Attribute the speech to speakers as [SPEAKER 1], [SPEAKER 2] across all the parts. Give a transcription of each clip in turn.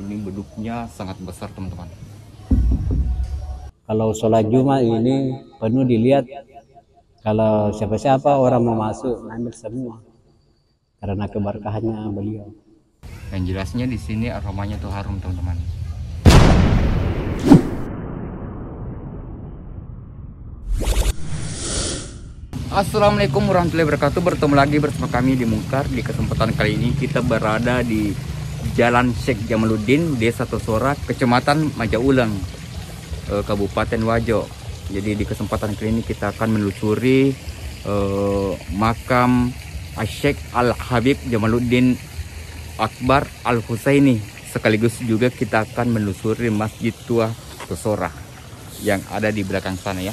[SPEAKER 1] Ini beduknya sangat besar teman-teman.
[SPEAKER 2] Kalau sholat Jumat ini penuh dilihat. Kalau siapa-siapa orang mau masuk, ambil semua. Karena keberkahannya beliau.
[SPEAKER 1] Yang jelasnya di sini aromanya tuh harum teman-teman. Assalamualaikum warahmatullahi wabarakatuh. Bertemu lagi bersama kami di Mungkar. Di kesempatan kali ini kita berada di Jalan Syekh Jamaluddin, Desa Tosora, Kecamatan Majaulang, Kabupaten Wajo. Jadi di kesempatan kali ini kita akan menelusuri makam Syekh Al-Habib Jamaluddin Akbar Al-Husaini. Sekaligus juga kita akan menelusuri Masjid Tua Tosora yang ada di belakang sana ya.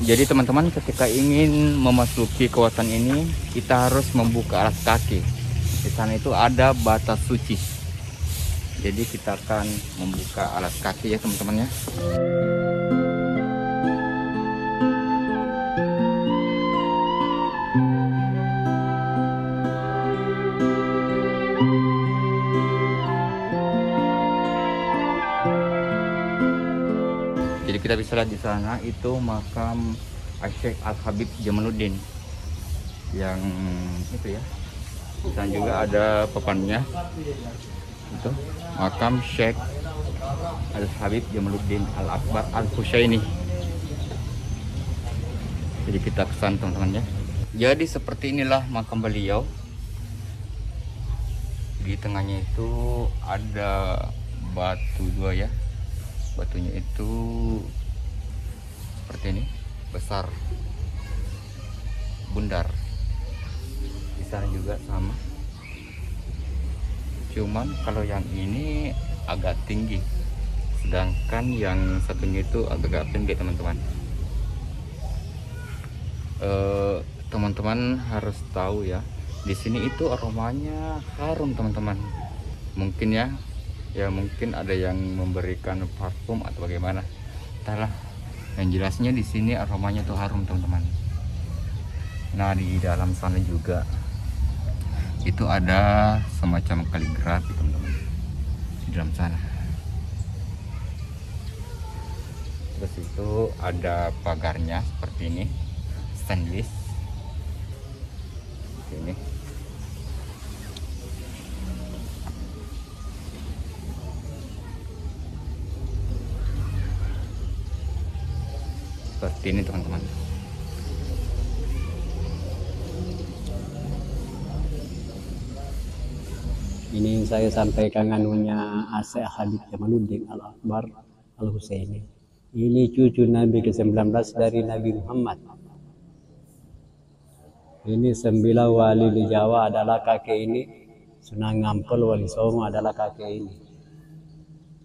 [SPEAKER 1] Jadi teman-teman, ketika ingin memasuki kawasan ini, kita harus membuka alas kaki. Di sana itu ada batas suci. Jadi kita akan membuka alas kaki ya teman-teman ya. Jadi kita bisa lihat di sana itu makam Syekh Al-Habib Jamaluddin yang itu ya. Di sana juga ada papannya. Itu makam Syekh Al-Habib Jamaluddin Al-Akbar Al-Husaini. Jadi kita kesana teman-teman ya. Jadi seperti inilah makam beliau. Di tengahnya itu ada batu dua ya. Batunya itu seperti ini, besar, bundar. Di sana juga sama. Cuman kalau yang ini agak tinggi, sedangkan yang satunya itu agak pendek teman-teman. Teman-teman harus tahu ya, di sini itu aromanya harum teman-teman. Mungkin ya. Ya mungkin ada yang memberikan parfum atau bagaimana, entahlah. Yang jelasnya di sini aromanya tuh harum teman-teman. Nah di dalam sana juga itu ada semacam kaligrafi teman-teman di dalam sana. Terus itu ada pagarnya seperti ini, stainless. Ini. Seperti ini teman-teman.
[SPEAKER 2] Ini saya sampaikan anunya Syekh Habib Jamaluddin Al-Akbar Al-Husaini. Ini cucu Nabi ke-19 dari Nabi Muhammad. Ini 9 wali di Jawa adalah kakek ini. Sunan Ampel Wali Songo adalah kakek ini.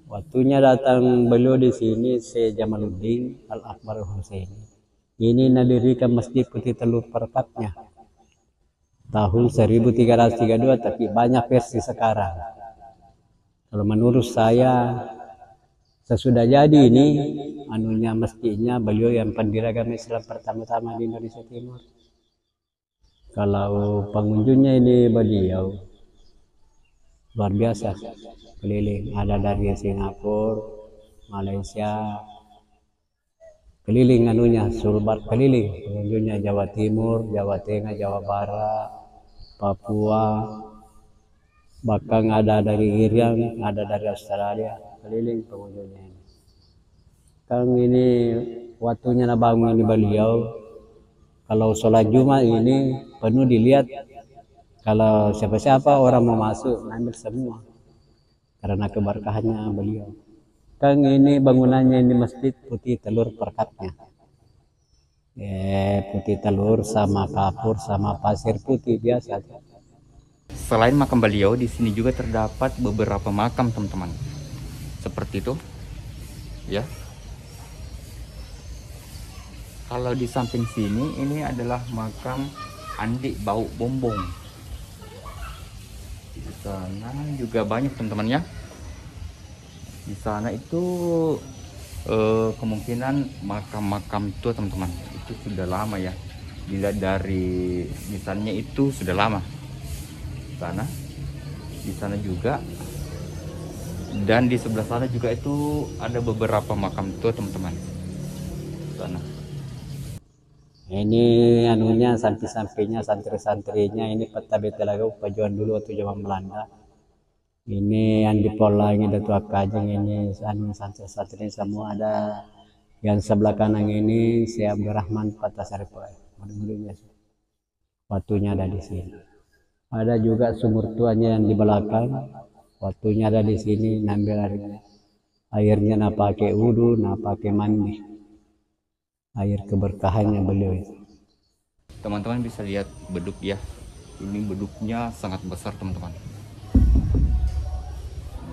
[SPEAKER 2] Waktunya datang beliau di sini, Syekh Jamaluddin Al-Akbar Al-Husaini. Ini mendirikan Masjid Putih Telur Perkatnya tahun 1332, tapi banyak versi sekarang. Kalau menurut saya, sesudah jadi ini anunya masjidnya, beliau yang pendiri agama Islam pertama-tama di Indonesia Timur. Kalau pengunjungnya ini beliau luar biasa, keliling, ada dari Singapura, Malaysia, keliling anunya, Sulbar keliling, pengunjungnya Jawa Timur, Jawa Tengah, Jawa Barat, Papua, bahkan ada dari Irian, ada dari Australia, keliling pengunjungnya ini. Kang ini waktunya bangun ini beliau, kalau sholat Jumat ini penuh dilihat. Kalau siapa-siapa orang mau masuk, ambil semua. Karena keberkahannya beliau. Kang ini bangunannya ini Masjid Putih Telur Perkatnya. Putih telur sama kapur sama pasir putih biasa.
[SPEAKER 1] Selain makam beliau, di sini juga terdapat beberapa makam teman-teman. Seperti itu, ya. Kalau di samping sini, ini adalah makam Andi Bau Bombong. Di sana juga banyak teman-teman ya. Di sana itu kemungkinan makam-makam tua teman-teman, itu sudah lama ya. Dilihat dari misalnya itu sudah lama. Di sana juga, dan di sebelah sana juga itu ada beberapa makam tua teman-teman. Sana.
[SPEAKER 2] Ini anunya samping-sampingnya santri-santrinya ini peta betelaga pajuan dulu waktu zaman Belanda. Ini yang di Polang ada tua Kajeng, ini anu santri-santri semua ada. Yang sebelah kanan ini si Abdurrahman Patasari Poe. Mudah-mudahan watunya ada di sini. Ada juga sumur tuanya yang di belakang. Watunya ada di sini, ngambil airnya nak pakai wudhu, nak pakai mandi. Air keberkahannya beliau itu.
[SPEAKER 1] Teman-teman bisa lihat beduk ya. Ini beduknya sangat besar teman-teman.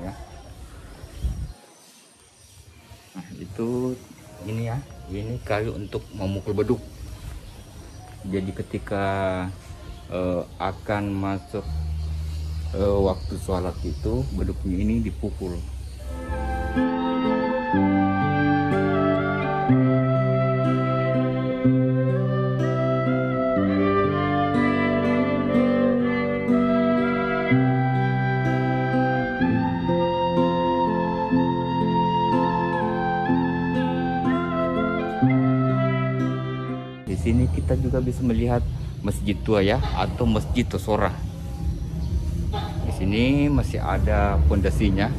[SPEAKER 1] Ya. Nah itu ini ya, ini kayu untuk memukul beduk. Jadi ketika akan masuk waktu sholat itu, beduknya ini dipukul. Di sini kita juga bisa melihat masjid tua ya, atau masjid Tosora. Di sini masih ada pondasinya,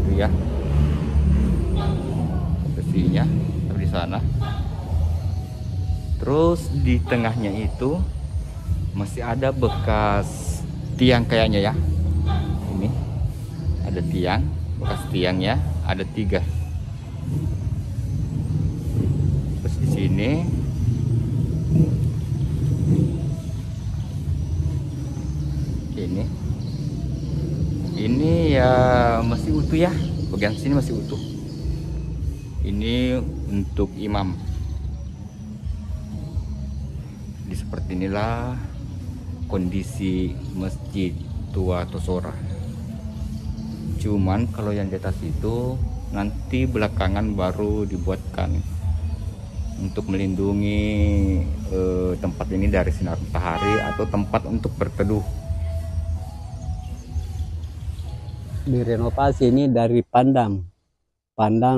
[SPEAKER 1] itu ya, pondasinya di sana. Terus di tengahnya itu masih ada bekas tiang kayaknya ya. Ini ada tiang, bekas tiangnya ada 3. Terus di sini ini ya masih utuh ya, bagian sini masih utuh. Ini untuk imam. Di seperti inilah kondisi masjid tua Tosora. Cuman kalau yang di atas itu nanti belakangan baru dibuatkan untuk melindungi tempat ini dari sinar matahari atau tempat untuk berteduh.
[SPEAKER 2] Direnovasi ini dari Pandang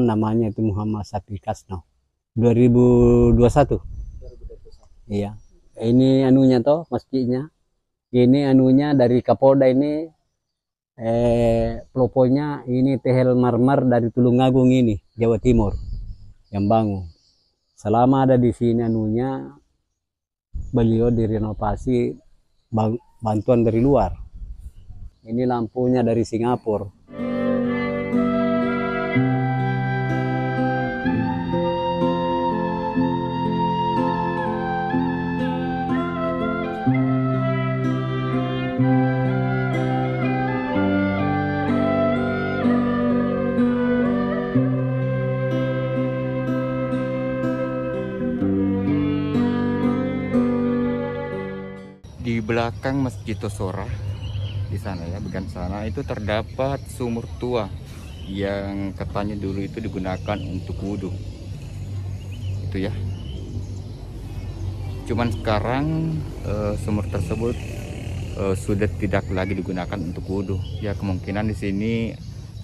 [SPEAKER 2] namanya itu Muhammad Safi Kasno 2021. Iya, ini anunya toh masjidnya, ini anunya dari Kapolda ini peloponya ini tehel marmer dari Tulungagung ini Jawa Timur yang bangun. Selama ada di sini anunya beliau direnovasi bantuan dari luar. Ini lampunya dari Singapura.
[SPEAKER 1] Di belakang Masjid Tosora, di sana ya, bagian sana itu terdapat sumur tua yang katanya dulu itu digunakan untuk wudhu. Itu ya. Cuman sekarang sumur tersebut sudah tidak lagi digunakan untuk wudhu. Ya kemungkinan di sini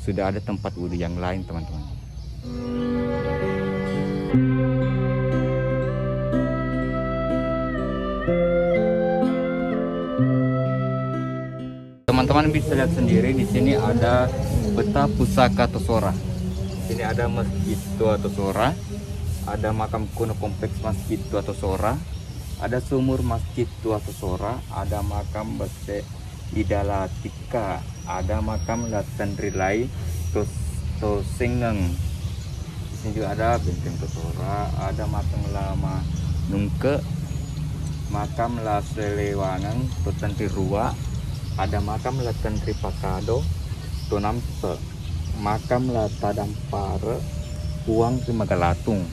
[SPEAKER 1] sudah ada tempat wudhu yang lain teman-teman. Teman-teman bisa lihat sendiri di sini ada peta pusaka Tosora. Di sini ada Masjid Tua Tosora, ada makam kuno kompleks Masjid Tua Tosora, ada sumur Masjid Tua Tosora, ada makam Bese Idalatika, ada makam Latandrilai Tosengeng. Di sini juga ada benteng Tosora, ada makam Lama Nungke, makam La Selewanang Totantirua, ada makam La Tantri Pakado Tonampe, makam La Tadampare Uang Magalatung.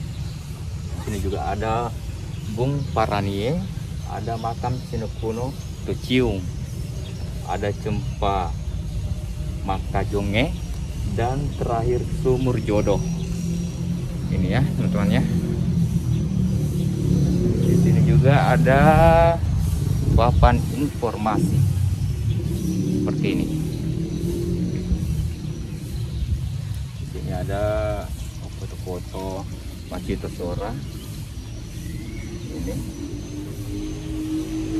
[SPEAKER 1] Sini juga ada Bung Paranie, ada makam Sinokuno Tociung, ada Cempa Makajonge, dan terakhir sumur jodoh. Ini ya teman-teman ya. Di sini juga ada papan informasi seperti ini. Di sini ada foto-foto Masjid Sora. Ini.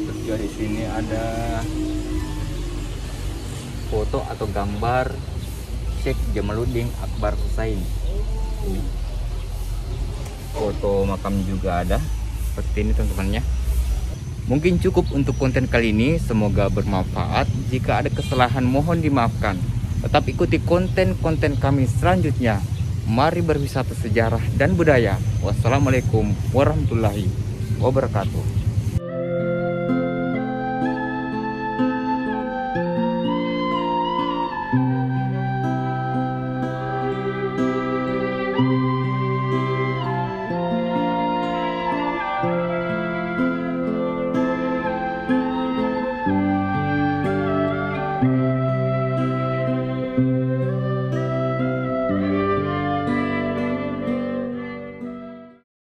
[SPEAKER 1] Terus juga di sini ada foto atau gambar Syekh Jamaluddin Akbar Husain. Ini. Foto makam juga ada seperti ini teman-teman ya. Mungkin cukup untuk konten kali ini, semoga bermanfaat. Jika ada kesalahan mohon dimaafkan. Tetap ikuti konten-konten kami selanjutnya. Mari berwisata sejarah dan budaya. Wassalamualaikum warahmatullahi wabarakatuh.